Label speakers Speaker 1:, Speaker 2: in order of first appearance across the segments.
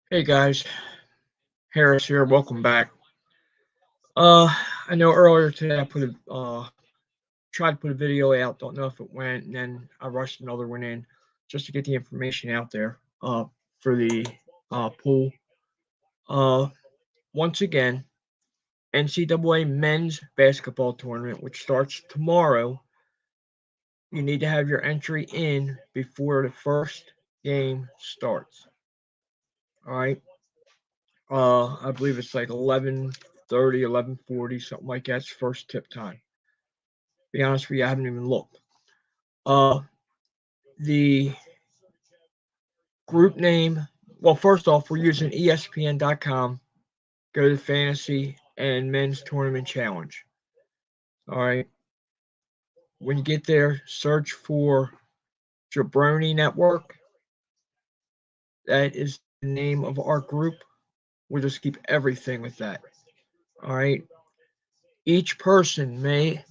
Speaker 1: Hey guys, Harris here. Welcome back. Uh, I know earlier today I put a tried to put a video out. Don't know if it went, and then I rushed another one in just to get the information out there. For the pool. Uh, Once again, NCAA men's basketball tournament, which starts tomorrow. You need to have your entry in before the first game starts. All right. I believe it's like 11:30, 11:40, something like that's first tip time. Be honest with you, I haven't even looked. Uh, the group name. Well, first off, we're using ESPN.com. Go to the Fantasy and Men's Tournament Challenge. All right. When you get there, search for Jabroni Network. That is the name of our group. We'll just keep everything with that. All right. Each person may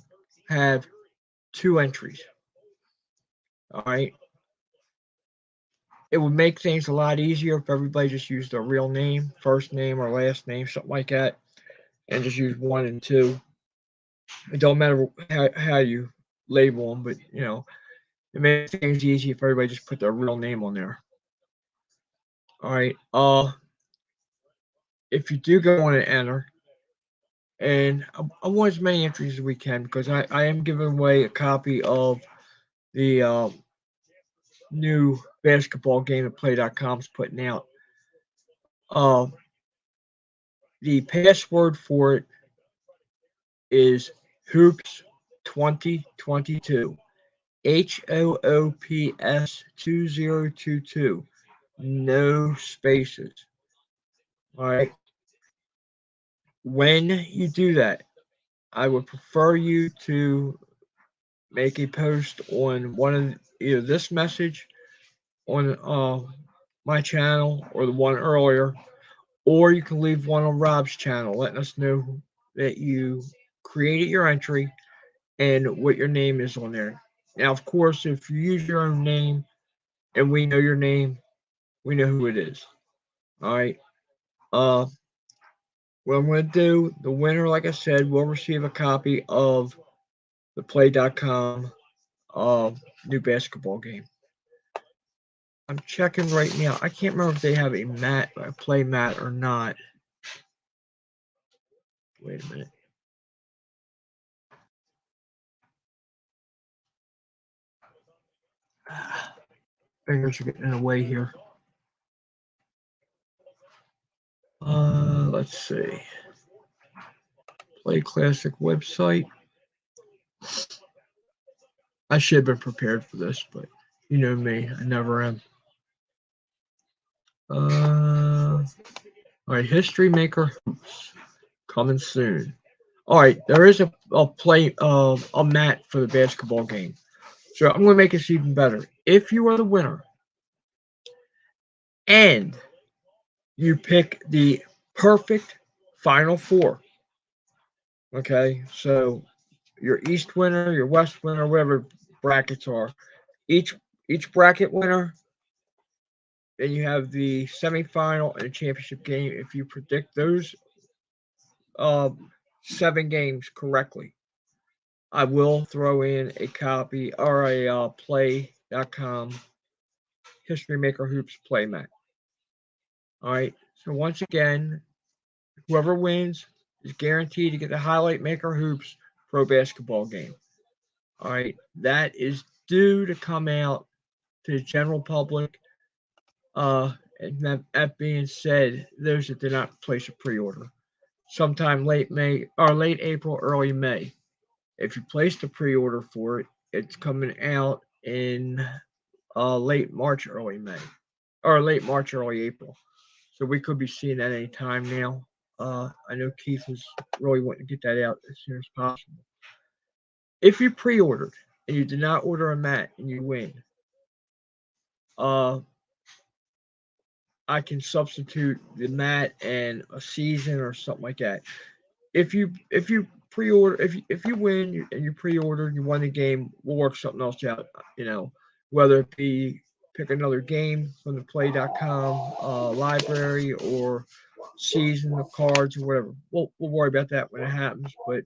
Speaker 1: have two entries. All right. It would make things a lot easier if everybody just used their real name, first name or last name, something like that, and just use one and two. It don't matter how you label them, but it makes things easy if everybody just put their real name on there. All right. If you do go on and enter, and I want as many entries as we can because I am giving away a copy of the new basketball game that Play.com's putting out. Uh, the password for it is Hoops 2022. HOOPS 2022. No spaces. All right. When you do that, I would prefer you to make a post on one of either this message on my channel or the one earlier, or you can leave one on Rob's channel letting us know that you created your entry and what your name is on there. Now, of course, if you use your own name and we know your name, we know who it is. All right. Uh, what I'm going to do, the winner, like I said, will receive a copy of the Play.com new basketball game. I'm checking right now. I can't remember if they have a play mat or not. Wait a minute. Fingers are getting in the way here. Let's see. Play Classic website. I should have been prepared for this, but you know me, I never am. All right, History Maker coming soon. All right, there is a mat for the basketball game. So I'm going to make this even better. If you are the winner and you pick the perfect Final Four, okay, so your East winner, your West winner, whatever brackets are, each each bracket winner, then you have the semifinal and the championship game. If you predict those uh, seven games correctly, I will throw in a copy or a play.com History Maker Hoops playmat. All right. So once again, whoever wins is guaranteed to get the Highlight Maker Hoops Pro Basketball game. All right. That is due to come out to the general public. And that being said, those that did not place a pre-order, sometime late May or late April, early May. If you placed a pre-order for it, it's coming out in late March, early May, or late March, early April. So we could be seeing that any time now. I know Keith is really wanting to get that out as soon as possible. If you pre-ordered and you did not order a mat and you win, uh, I can substitute the mat and a season or something like that. If you pre-order if you win and you pre-order and you won the game, we'll work something else out. Whether it be pick another game from the play.com library or season of cards or whatever. We'll worry about that when it happens. But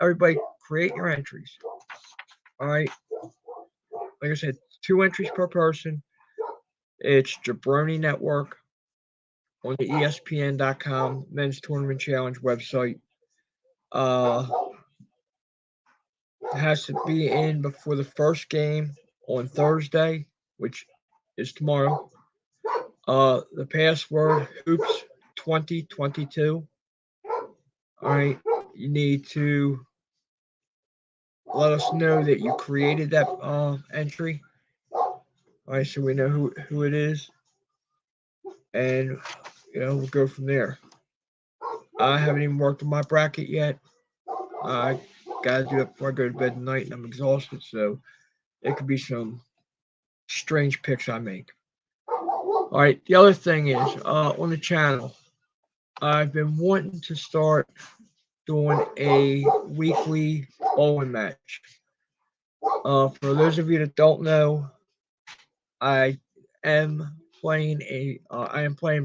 Speaker 1: everybody create your entries. All right. Like I said, 2 entries per person. It's Jabroni Network on the ESPN.com Men's Tournament Challenge website. It has to be in before the first game on Thursday, which is tomorrow. The password hoops 2022. All right, you need to let us know that you created that entry. All right, so we know who it is, and we'll go from there. I haven't even worked on my bracket yet. I gotta do it before I go to bed tonight, and I'm exhausted, so it could be some strange picks I make. All right, the other thing is on the channel, I've been wanting to start doing a weekly bowling match. For those of you that don't know, I am playing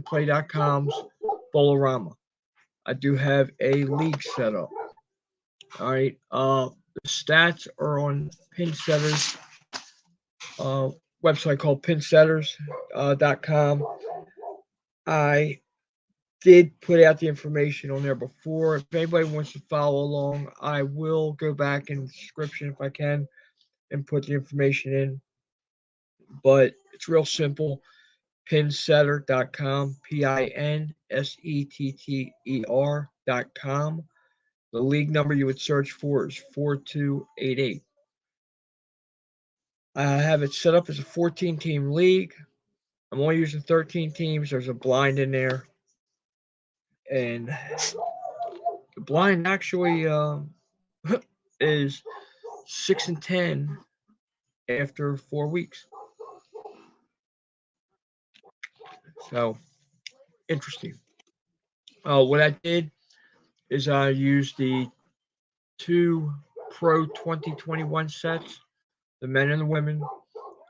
Speaker 1: Play.com's Bowlerama. I do have a league set up. All right. The stats are on Pinsetters website called pinsetters.com. I did put out the information on there before. If anybody wants to follow along, I will go back in the description if I can and put the information in. But it's real simple. Pinsetter.com, PINSETTER.com. The league number you would search for is 4288. I have it set up as a 14-team league. I'm only using 13 teams. There's a blind in there. And the blind actually is 6-10 after 4 weeks. So, interesting. What I did is I used the 2 Pro 2021 sets, the men and the women,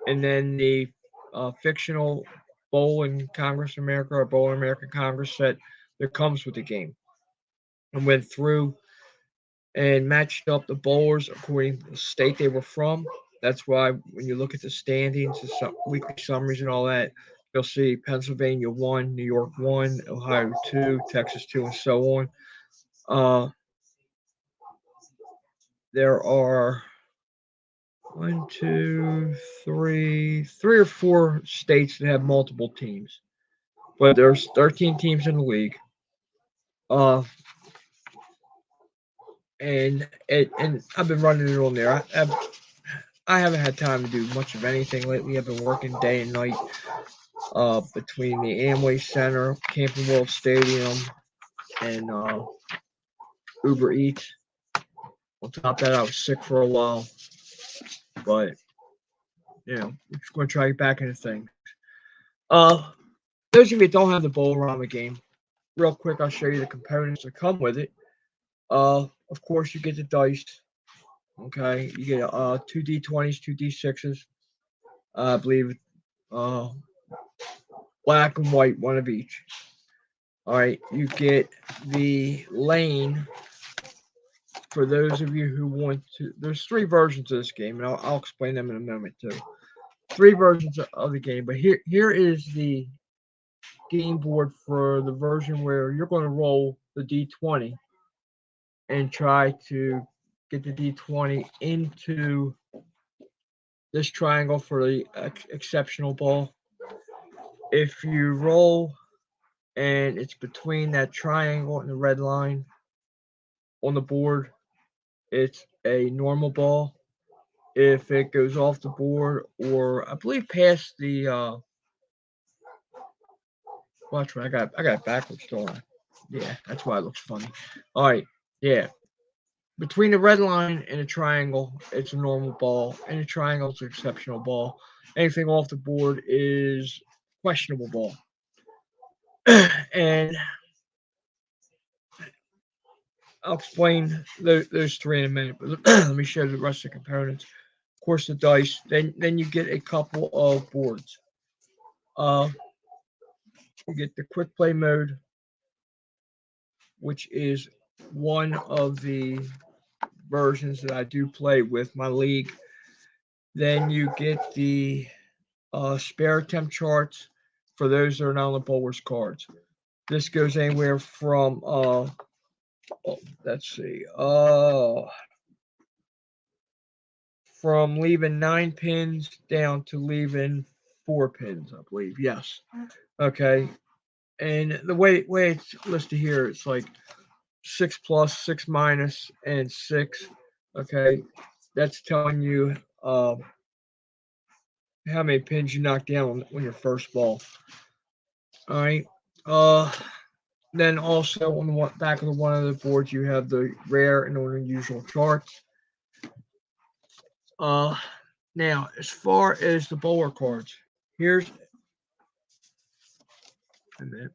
Speaker 1: and then the fictional Bowl in Congress America or Bowl in American Congress set that comes with the game. And went through and matched up the bowlers according to the state they were from. That's why when you look at the standings, the weekly summaries and all that, you'll see Pennsylvania 1, New York 1, Ohio 2, Texas 2, and so on. There are 1, 2, 3 or 4 states that have multiple teams, but there's 13 teams in the league. And I've been running it on there. I haven't had time to do much of anything lately. I've been working day and night between the Amway Center, Camping World Stadium, and Uber Eats. On top of that, I was sick for a while, but I'm just going to try to get back into things. Those of you that don't have the Bowlerama game, real quick, I'll show you the components that come with it. Of course, you get the dice. Okay, you get 2 D20s, 2 D6s. I believe black and white, one of each. All right, you get the lane. For those of you who want to, there's 3 versions of this game, and I'll explain them in a moment too. 3 versions of the game, but here is the game board for the version where you're going to roll the D20 and try to get the D20 into this triangle for the exceptional ball. If you roll and it's between that triangle and the red line on the board, it's a normal ball. If it goes off the board or I believe past the watch me, I got it backwards, don't I? Yeah, that's why it looks funny. All right, yeah. Between the red line and a triangle, it's a normal ball, and a triangle is an exceptional ball. Anything off the board is questionable ball. And I'll explain those 3 in a minute, but let me show you the rest of the components. of course, the dice. Then you get a couple of boards. You get the quick play mode, which is one of the versions that I do play with my league. Then you get the spare attempt charts for those that are not on the bowler's cards. This goes anywhere from let's see, from leaving 9 pins down to leaving 4 pins, I believe. Yes. Okay. And the way it's listed here, it's like 6 plus, 6 minus, and 6. Okay. That's telling you how many pins you knock down on your first ball. All right. Then also on the back of the one of the boards, you have the rare and unusual charts. Now as far as the bowler cards, here's a minute.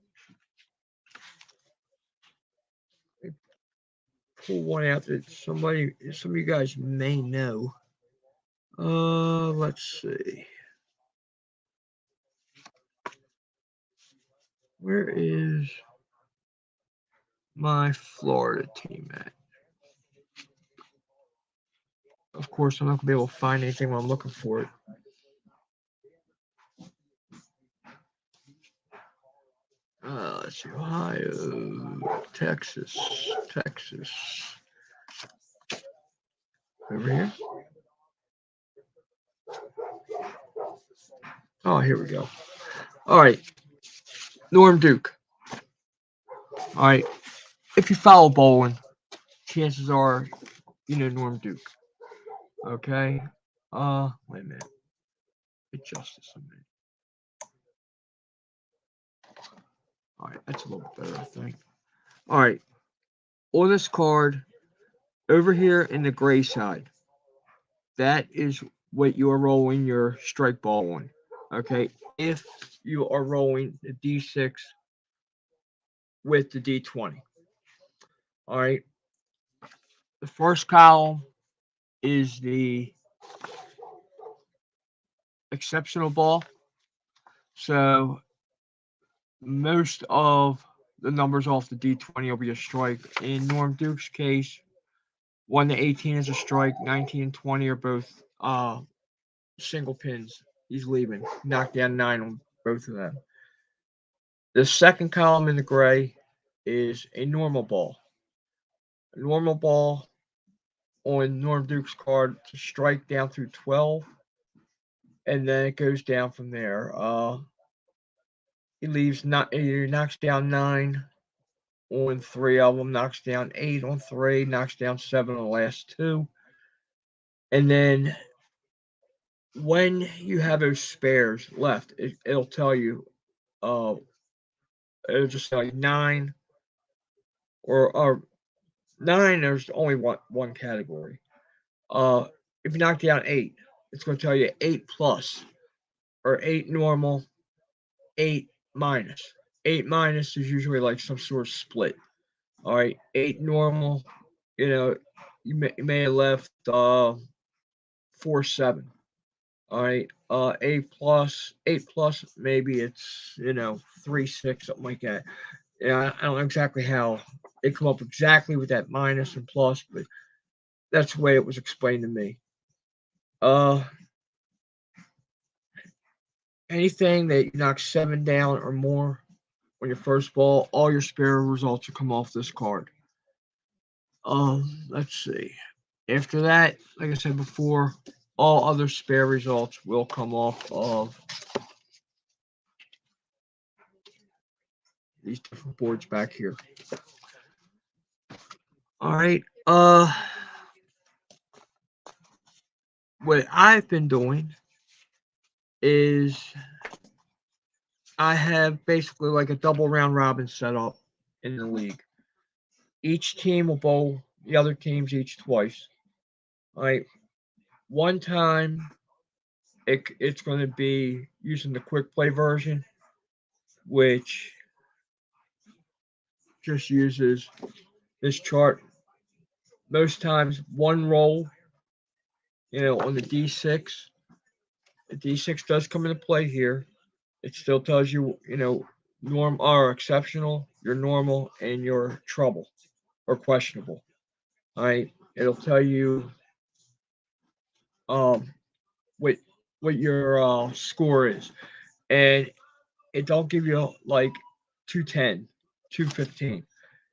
Speaker 1: Pull one out that some of you guys may know. Let's see. Where is my Florida team at? Of course, I'm not gonna be able to find anything while I'm looking for it. Let's see, Ohio, Texas. Over here. Oh, here we go. All right, Norm Duke. All right, if you follow bowling, chances are you know Norm Duke. Okay. Wait a minute. Adjust this a minute. All right, that's a little bit better, I think. All right, on this card, over here in the gray side, that is what you are rolling your strike ball on. Okay, if you are rolling the D6 with the D20. All right, the first column is the exceptional ball. So most of the numbers off the D20 will be a strike. In Norm Duke's case, 1 to 18 is a strike, 19 and 20 are both single pins. He's leaving. Knocked down 9 on both of them. The second column in the gray is a normal ball. A normal ball on Norm Duke's card to strike down through 12, and then it goes down from there. He knocks down 9 on 3 of them, knocks down 8 on 3, knocks down 7 on the last 2. And then when you have those spares left, it'll tell you, it'll just tell you 9 or 9. There's only one category. If you knock down 8, it's going to tell you 8 plus or 8 normal, 8 minus. 8 minus is usually like some sort of split. All right, 8 normal, you may have left 4-7. All right, 8 plus, maybe it's 3-6, something like that. Yeah, I don't know exactly how they come up exactly with that minus and plus, but that's the way it was explained to me. Anything that you knock 7 down or more on your first ball, all your spare results will come off this card. Let's see. After that, like I said before, all other spare results will come off of these different boards back here. All right. What I've been doing is I have basically like a double round robin set up in the league. Each team will bowl the other teams each twice. All right. One time, it's going to be using the quick play version, which just uses this chart. Most times, one roll On the D6, the D6 does come into play here. It still tells you, norm are exceptional, you're normal, and you're trouble or questionable. All right. It'll tell you um what what your score is, and it don't give you like 210, 215.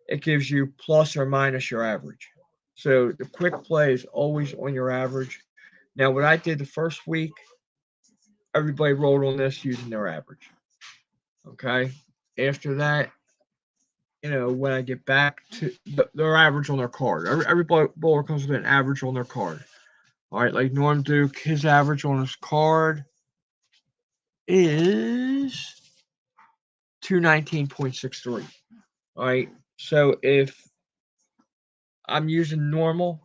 Speaker 1: It gives you plus or minus your average. So the quick play is always on your average. Now, what I did the first week, everybody rolled on this using their average. Okay. After that, when I get back to their average on their card, every bowler comes with an average on their card. All right, like Norm Duke, his average on his card is 219.63. All right, so if I'm using normal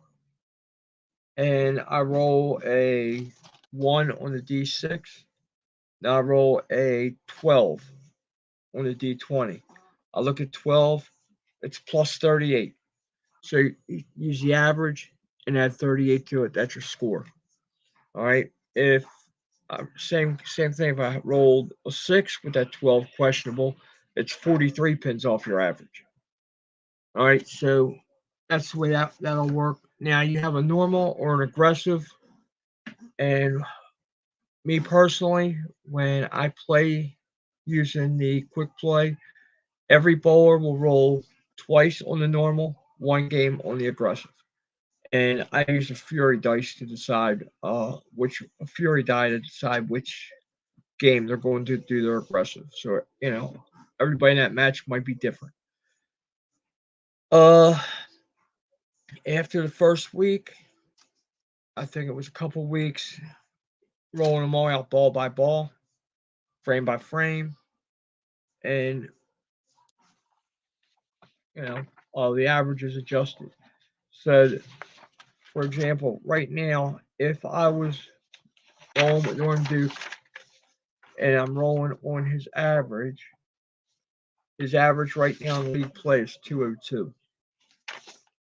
Speaker 1: and I roll a 1 on the D6, now I roll a 12 on the D20. I look at 12, it's plus 38. So you use the average and add 38 to it. That's your score. All right. If same thing. If I rolled a 6 with that 12 questionable, it's 43 pins off your average. All right. So that's the way that'll work. Now you have a normal or an aggressive, and me personally, when I play using the quick play, every bowler will roll twice on the normal, one game on the aggressive. And I use a Fury dice to decide which a Fury die to decide which game they're going to do their aggressive. So everybody in that match might be different. After the first week, I think it was a couple weeks, rolling them all out ball by ball, frame by frame, and the average is adjusted. So, for example, right now, if I was rolling with Norm Duke and I'm rolling on his average right now in the league play is 202.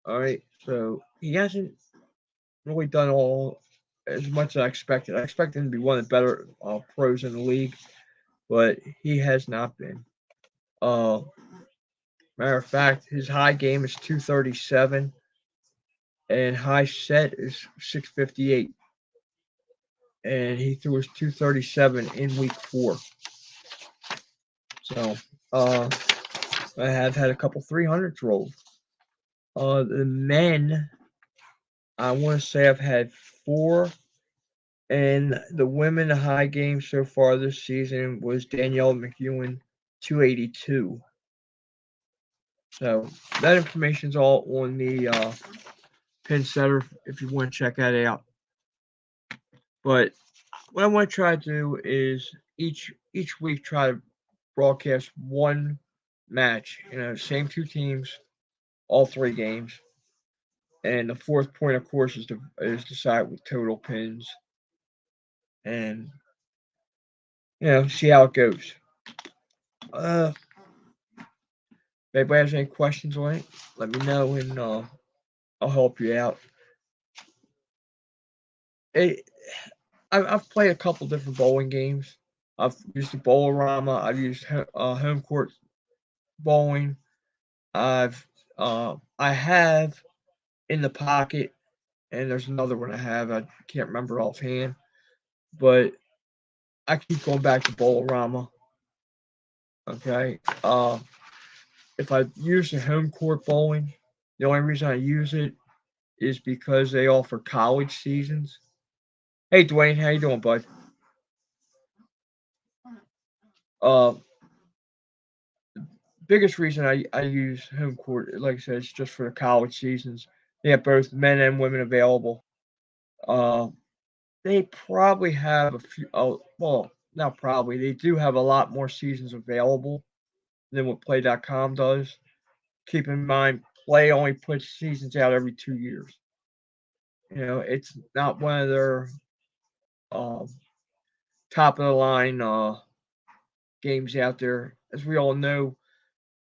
Speaker 1: All right, so he hasn't really done all as much as I expected. I expected him to be one of the better pros in the league, but he has not been. Matter of fact, his high game is 237, and high set is 658, and he threw his 237 in week 4. So I have had a couple 300s rolled. The men, I want to say I've had 4. And the women high game so far this season was Danielle McEwen, 282. So that information's all on the pin setter if you want to check that out. But what I want to try to do is each week try to broadcast one match. Same 2 teams, all 3 games. And the fourth point, of course, is decide with total pins and see how it goes. If anybody has any questions on it, let me know and I'll help you out. I've played a couple different bowling games. I've used the Bowlerama. I've used home court bowling. I have in the pocket, and there's another one I have. I can't remember offhand, but I keep going back to Bowlerama. Okay. If I use the home court bowling, the only reason I use it is because they offer college seasons. Hey, Dwayne, how you doing, bud? Biggest reason I use home court, like I said, it's just for the college seasons. They have both men and women available. They probably have a few. Oh, well, not probably. They do have a lot more seasons available than what Play.com does. Keep in mind, Play only puts seasons out every 2 years. It's not one of their top of the line games out there. As we all know,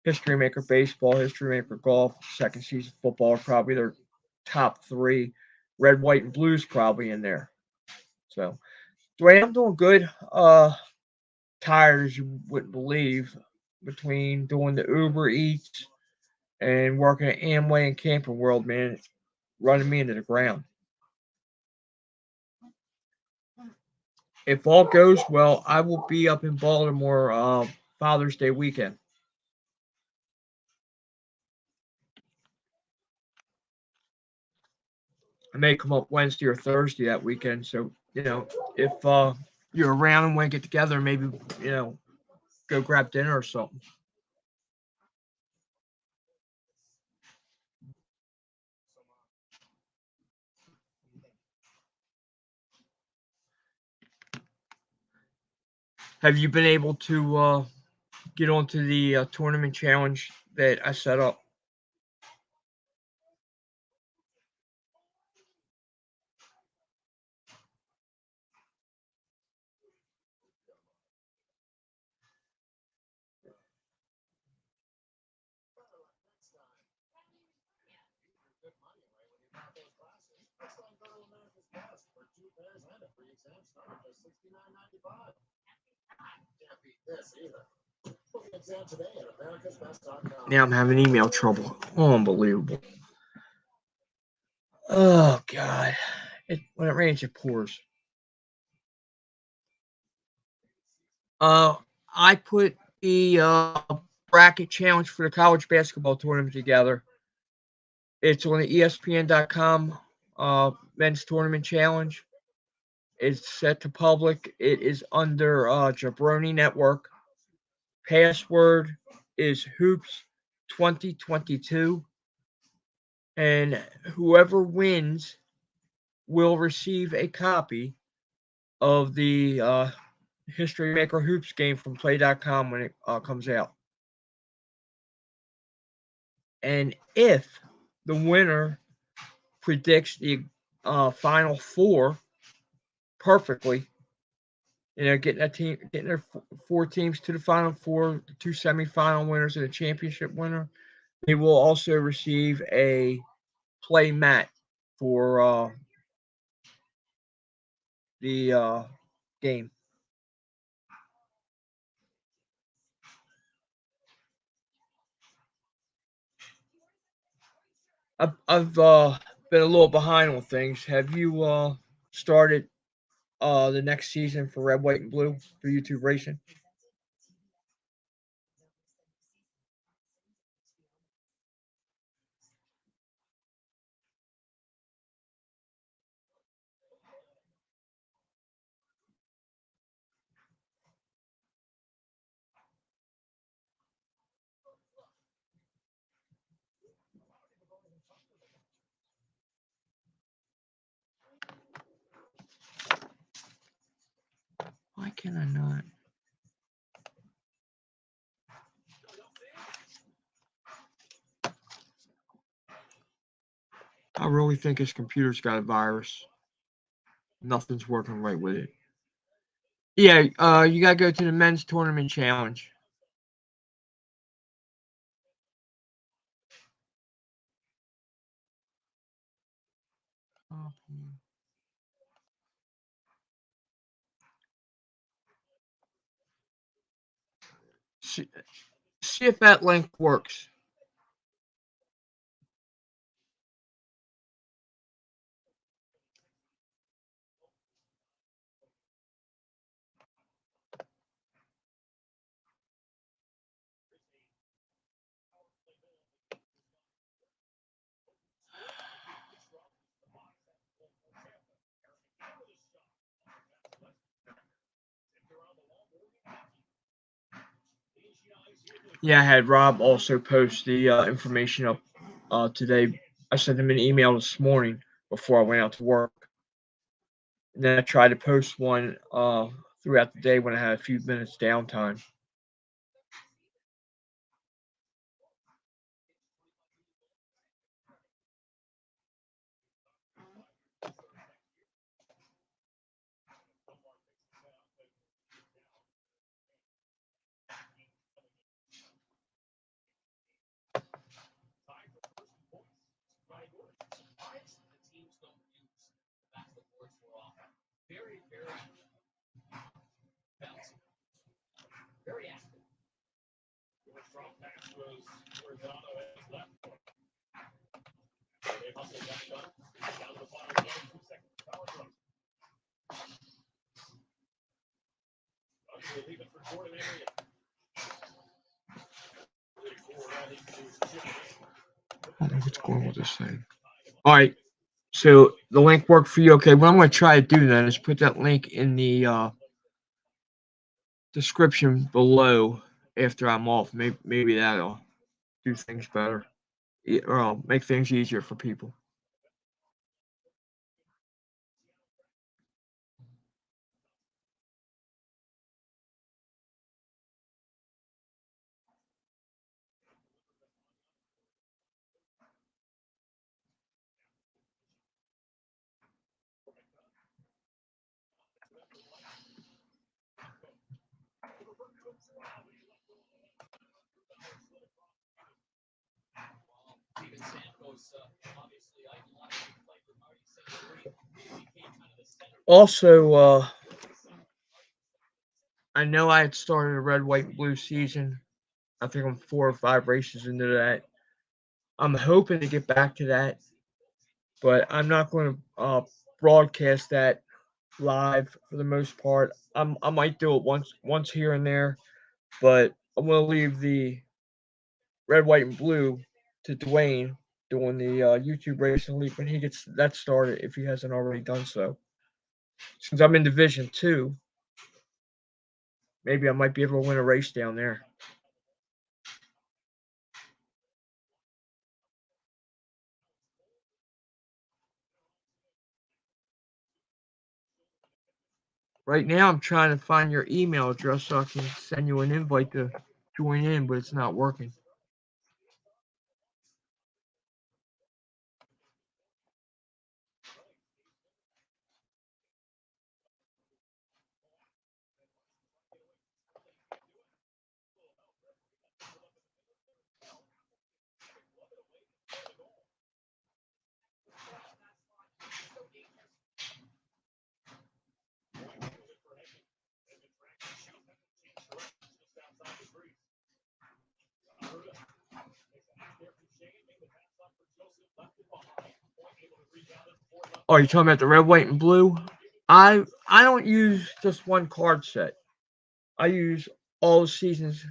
Speaker 1: History Maker Baseball, History Maker Golf, second season football are probably their top 3, red, white, and blue's probably in there. So, Dwayne, I'm doing good. Tired as you wouldn't believe, between doing the Uber Eats and working at Amway and Camping World, man, it's running me into the ground. If all goes well, I will be up in Baltimore Father's Day weekend. I may come up Wednesday or Thursday that weekend. So, if you're around and want to get together, maybe, go grab dinner or something. Have you been able to get onto the tournament challenge that I set up? Now I'm having email trouble. Unbelievable. Oh God! When it rains, it pours. Uh, I put the bracket challenge for the college basketball tournament together. It's on the ESPN.com men's tournament challenge. It's set to public. It is under Jabroni Network. Password is Hoops 2022, and whoever wins will receive a copy of the History Maker Hoops game from Play.com when it comes out. And if the winner predicts the Final Four perfectly, getting their four teams to the Final Four, the two semifinal winners and a championship winner, they will also receive a play mat for the game. I've been a little behind on things. Have you started the next season for Red, White, and Blue for YouTube Racing? Why can I not? I really think his computer's got a virus. Nothing's working right with it. Yeah, you gotta go to the men's tournament challenge. See, see if that link works. Yeah, I had Rob also post the information up today. I sent him an email this morning before I went out to work. And then I tried to post one throughout the day when I had a few minutes downtime. I don't know what's going on with this thing. All right. So the link worked for you. Okay. What I'm going to try to do then is put that link in the description below after I'm off. Maybe that'll do things better, or make things easier for people. Also, I know I had started a red, white, and blue season. I think I'm 4 or 5 races into that. I'm hoping to get back to that, but I'm not going to broadcast that live for the most part. I might do it once here and there, but I'm going to leave the red, white, and blue to Dwayne doing the YouTube Racing League when he gets that started, if he hasn't already done so. Since I'm in Division 2, maybe I might be able to win a race down there. Right now, I'm trying to find your email address so I can send you an invite to join in, but it's not working. Oh, you're talking about the red, white, and blue? I don't use just one card set. I use all the seasons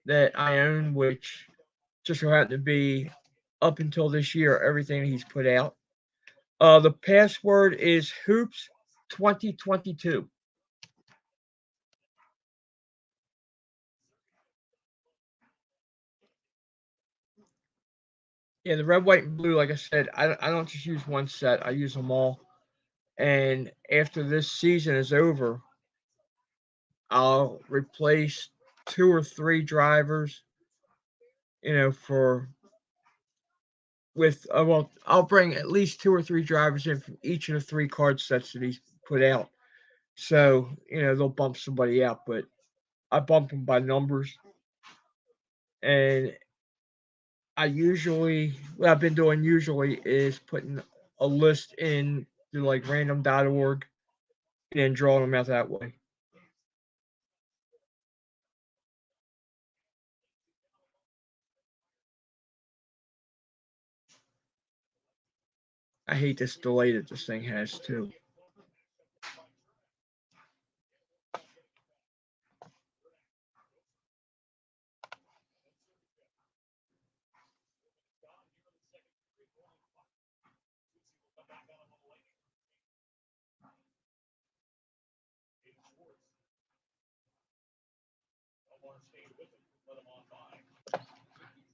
Speaker 1: that I own, which just so happen to be up until this year, everything he's put out. The password is Hoops 2022. Yeah, the red, white, and blue. Like I said, I don't just use one set. I use them all. And after this season is over, I'll replace 2 or 3 drivers. For with well, I'll bring at least 2 or 3 drivers in from each of the 3 card sets that he's put out. So they'll bump somebody out, but I bump them by numbers. And what I've been doing usually is putting a list in to like random.org and drawing them out that way. I hate this delay that this thing has too.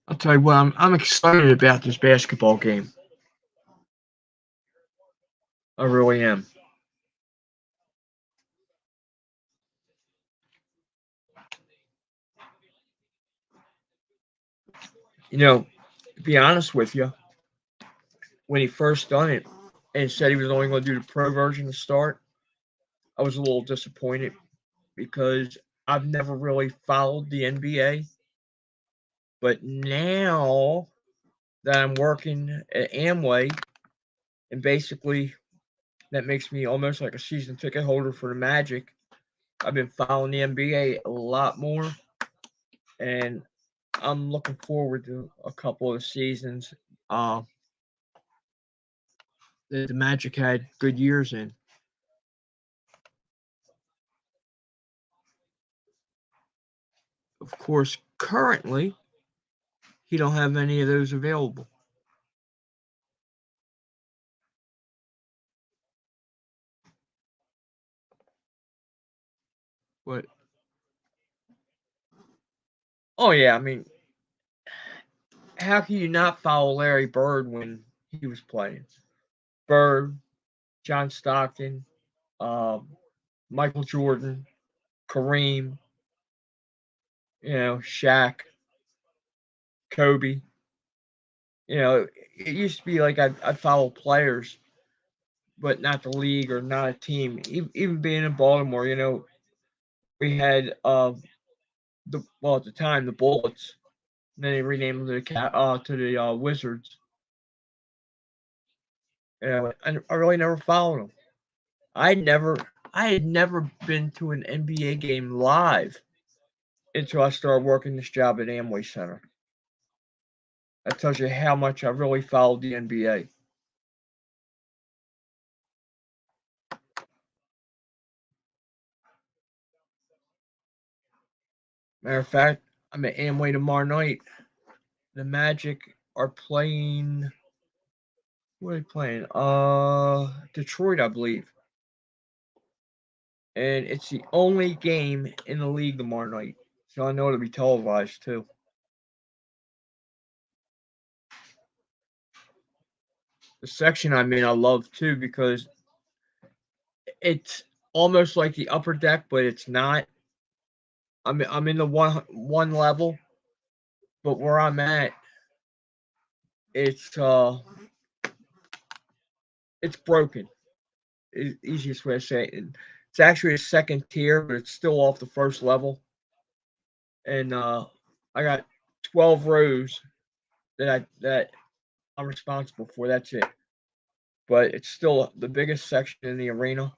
Speaker 1: I'll tell you what, I'm excited about this basketball game. I really am. To be honest with you, when he first done it and said he was only going to do the pro version to start, I was a little disappointed because I've never really followed the NBA. But now that I'm working at Amway, and basically that makes me almost like a season ticket holder for the Magic, I've been following the NBA a lot more, and I'm looking forward to a couple of seasons. The Magic had good years in. Of course, currently, he don't have any of those available. But oh yeah, I mean, how can you not follow Larry Bird when he was playing? Bird, John Stockton, um, Michael Jordan, Kareem, Shaq, Kobe. It used to be like I'd follow players, but not the league or not a team. Even being in Baltimore, we had at the time the Bullets. And then they renamed them to the Wizards. I really never followed them. I had never been to an NBA game live until I started working this job at Amway Center. That tells you how much I really followed the NBA. Matter of fact, I'm at Amway tomorrow night. The Magic are playing. Who are they playing? Detroit, I believe. And it's the only game in the league tomorrow night, so I know it'll be televised too. The section I'm in, I love too because it's almost like the upper deck, but it's not. I'm in the one level, but where I'm at, it's it's broken. Is the easiest way to say it. It's actually a second tier, but it's still off the first level. And I got 12 rows that I'm responsible for. That's it. But it's still the biggest section in the arena.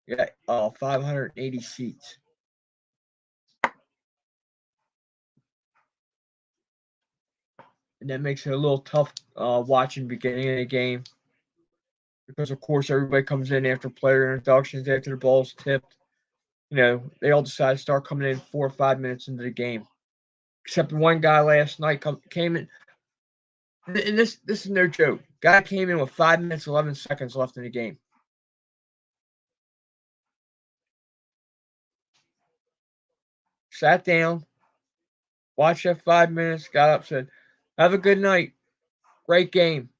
Speaker 1: Yeah, 580 seats. And that makes it a little tough watching beginning of the game because, of course, everybody comes in after player introductions, after the ball's tipped. They all decide to start coming in 4 or 5 minutes into the game. Except one guy last night came in, and this is no joke. Guy came in with 5 minutes 11 seconds left in the game. Sat down, watched that 5 minutes, got up, said, "Have a good night. Great game."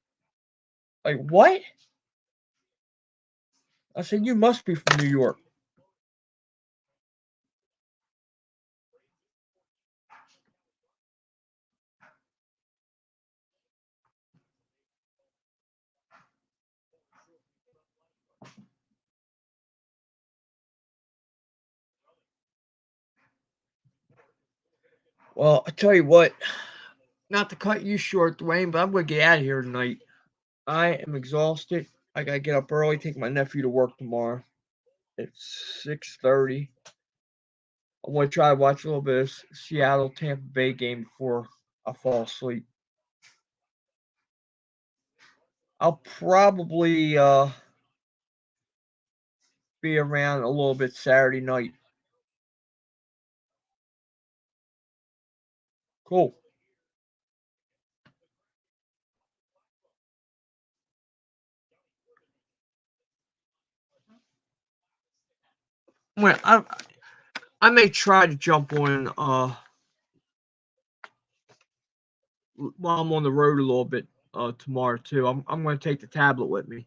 Speaker 1: Like, what? I said, "You must be from New York." Well, I tell you what, not to cut you short, Dwayne, but I'm going to get out of here tonight. I am exhausted. I got to get up early, take my nephew to work tomorrow. It's 6:30. I'm going to try to watch a little bit of Seattle Tampa Bay game before I fall asleep. I'll probably be around a little bit Saturday night. Cool. Well, I may try to jump on while I'm on the road a little bit tomorrow too. I'm going to take the tablet with me.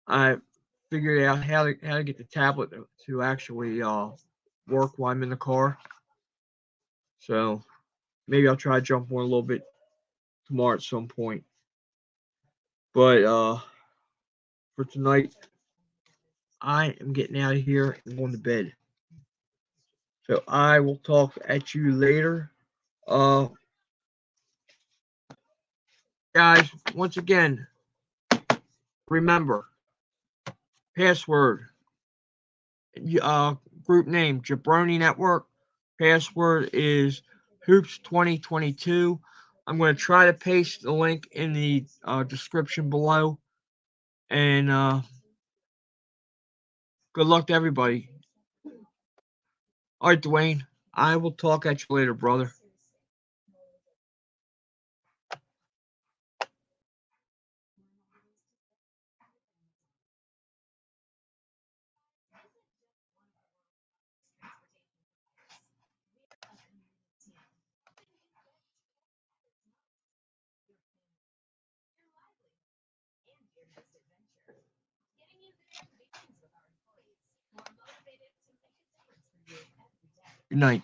Speaker 1: I figured out how to get the tablet to actually work while I'm in the car. So maybe I'll try to jump on a little bit tomorrow at some point. But for tonight, I am getting out of here and going to bed. So I will talk at you later. Guys, once again, remember password, group name Jabroni Network. Password is Hoops 2022. I'm going to try to paste the link in the description below. And good luck to everybody. All right, Dwayne. I will talk at you later, brother. Good night.